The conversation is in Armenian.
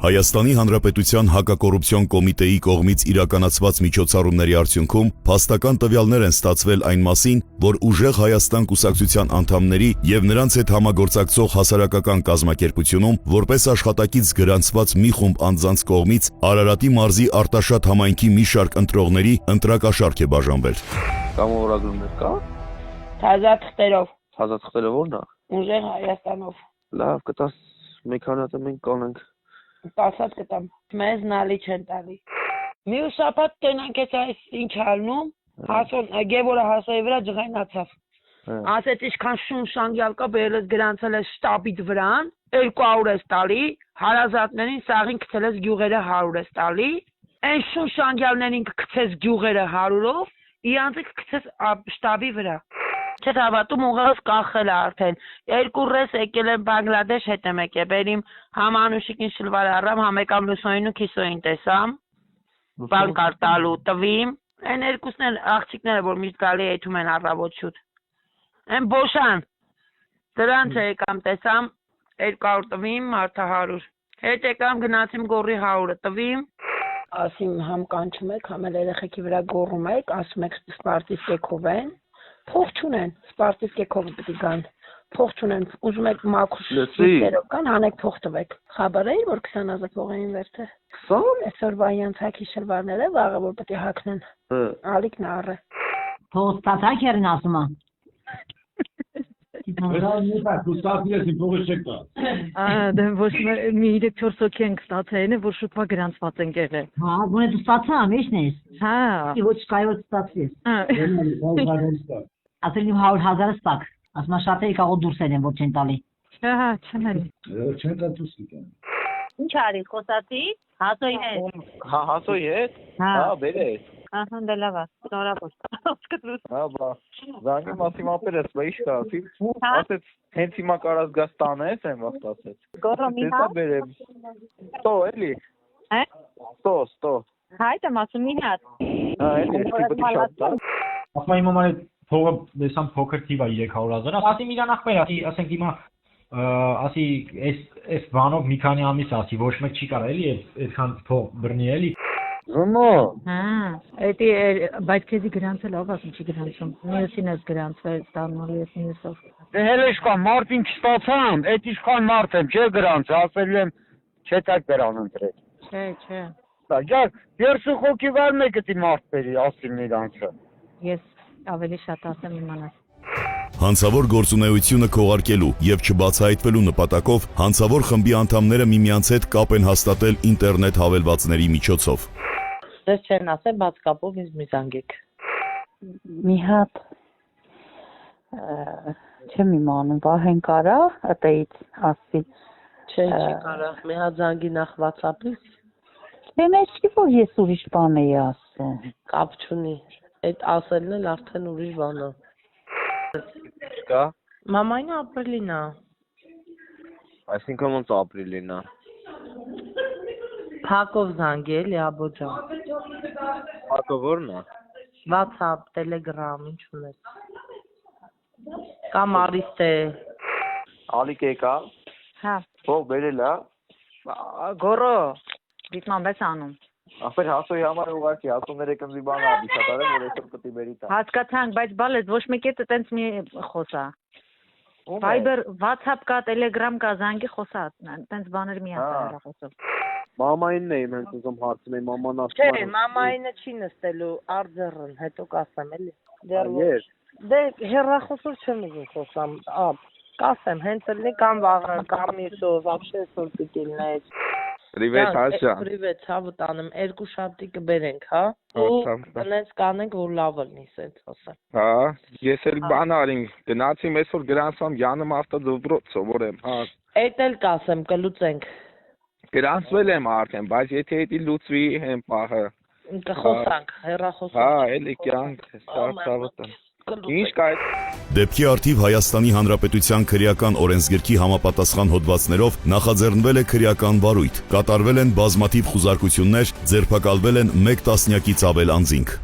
Հայաստանի Հանրապետության հակակոռուպցիոն կոմիտեի կողմից իրականացված միջոցառումների արդյունքում փաստական տվյալներ են ստացվել այն մասին, որ Ուժեղ Հայաստան կուսակցության անդամների եւ նրանց հետ համագործակցող հասարակական կազմակերպությունում որպես աշխատակից գրանցված մի խումբ անձանց կողմից Արարատի մարզի Արտաշատ համայնքի մի շարք ընտրողների ընտրակաշարք է բաժանվել։ Կամավորագրումներ կա։ Հազար թղթերը ո՞րն է։ Ուժեղ Հայաստանով։ Լավ, կտաս մեկ քանի հատ մենք կանենք։ 10 հատ կտամ։ Մեզ նալի չեն տալի։ Մյուս շաբաթ տենանք այս ինչ ալնում, Գևորը հասոյի վրա ջղայնացավ։ Ասեց ինչքան շուն շանգյալ կա, բերել գրանցել է շտաբիդ վրան, 200 ես տալի, հարազատներին սաղին գցել ես գյուղերը 100 ես տալի, այն շուն շանգյալներին կգցես գյուղերը 100-ով, իրանցը կգցես շտաբի վրա։ Չեք հավատում, ուղղակի կախել է արդեն։ 2 ռես եկել են Բանգլադեշ, հետ եմ եկել, բերիմ Համանուշիկին շլվար առամ, համեկամ Լուսոյին ու Քիսոյին տեսամ, բան կարտալու տվիմ, այն երկուսն են աղջիկները, որ միշտ գալի եթում են առավոտ շուտ։ Այն բոշան, դրանց եկամ տեսամ, 200 տվիմ, մարդը 100։ Հետ եկամ գնացիմ գորի 100-ը տվիմ, ասիմ համ կանչում եք, համ էլ երեխեքի վրա գոռում եք, ասում եք սպարտիվ կեքով են, փող չունեն, սպարտիվ կեքովը պիտի գան, փող չունեն, ուզում եք մաքուր շիրերով կան, հանեք փող տվեք։ Խաբար էի, որ 20,000 փող էին վերցել։ 20? Այսօր վայանց հակի շլվարները վաղը որ պիտի հագնեն։ Ալիքն առը։ Փող ստացաք երն ասում է։ Դե ոչ մի 3-4 հոգի ենք ստացել, որ շուտվա գրանցված ենք եղել։ Հա, գոնե դու ստացա, մեջն ես։ Հա։ Ոչ կայոց ստացվես։ Ասել իմ 100,000 ստակ։ Ասում շատերը կարող դուրս են, որ չեն տալի։ Հա, չեն արի։ Չեն տա դուրս գիտեն։ Ինչ արի, խոսացի։ Հասոյի հետ։ Հա, հասոյի հետ։ Հա, բերես։ Ահա դե լավ է, շնորհավոր։ Հա, բա։ Զանգի մասի մապեր ես, բա ի՞նչ կա, ասեց, հենց հիմա կարաս գաս տանես, այն վաղտ ասեց։ Գոռո մի հա։ Բերեմ։ Ստո, էլի։ Հա։ Ստո։ Հայտ եմ ասում մի հատ։ Հա, էլի, պիտի շատ տա։ Ասում իմ համար փողը դեսամ փոքր թիվ է 300,000, ասի իրան ախպեր, ասենք հիմա ասի այս բանով մի քանի ամիս ասի, ոչ մեկ չի կարա էլի այդքան փող բռնի էլի։ Զմո։ Հա, էդի բայց քեզի գրանցել ով ասում չի գրանցում։ Մյուսին ես գրանցվել, ստանալու ես մյուսով։ Դե հենց ինչքան մարդ ինչ ստացամ, այդ ինչքան մարդ եմ, չէ գրանց, ասել եմ, չէ տակ դրան ընտրել։ Չէ։ Դա 30 հոգի վար մեկը դի մարդ բերի, ասիմ իրանցը։ Ես ավելի շատ ասեմ իմանաս։ Հանցավոր գործունեությունը քողարկելու եւ չբացահայտվելու նպատակով հանցավոր խմբի անդամները միմյանց հետ կապ են հաստատել ինտերնետ հավելվածների միջոցով։ Դες չեն ասել բաց կապով ինձ մի զանգեք։ Մի հատ չեմ իմանում, Վահեն կարա ատեից ասի։ Չէ, չի կարա, մի հատ զանգի նախ WhatsApp-ից։ Դե մեծ չի որ ես ուրիշ բան էի ասել։ Կապ չունի։ Այդ ասելն էլ արդեն ուրիշ բան է։ Կա։ Մամային ապրիլին է։ Այսինքն ոնց ապրիլին է։ Փակով զանգել, Աբոջան։ Փակը ո՞րն է։ WhatsApp, Telegram, ինչ ունես։ Կամ արիստե։ Ալիք եկա։ Հա, Փող բերել է։ գոռո։ Դիտման բես անում։ Ապեր հասոյի համար ուղղակի հասոները կնզի բանը ադիշատարը, որ այսօր պտի բերի տա։ Հասկացանք, բայց բալես ոչ մեկ է տենց մի խոսա։ Viber, WhatsApp կա, Telegram կա, զանգի խոսա, տենց բաներ մի ասա խոսով։ Մամայինն էի մենք ուզում հարցնում եմ, մաման ասում Չէ, մամայինը չի նստելու, արձերն, հետո կասեմ էլի։ Ես։ Դե հեռախոսով չեմ ուզում խոսամ, կասեմ, հենց էլի կամ վաղը, կամ մյուսով, вообще սոր պիտի լինես։ Պրիվետ, Հասյա։ Պրիվետ, ցավը տանեմ, 2 շաբթի կբերենք, հա։ Ու նենց կանենք, որ լավը լինի, սենց ասեմ։ Հա, ես էլ բան արին, գնացիմ այսօր գրանցամ Յանում ավտոդոբրոց, սովորեմ, հա։ Էդ էլ կասեմ, կլուծենք։ Գրանցվել եմ արդեն, բայց եթե դա լուծվի հեն պահը։ Կխոսանք, հեռախոսով։ Հա, էլի կյանք, ստացավը։ Ինչ կա։ Դեպքի արդիվ Հայաստանի Հանրապետության քրեական օրենսգրքի համապատասխան հոդվածներով նախաձեռնվել է քրեական վարույթ, կատարվել են բազմաթիվ խուզարկություններ, ձերբակալվել են 1 տասնյակից ավել անձինք։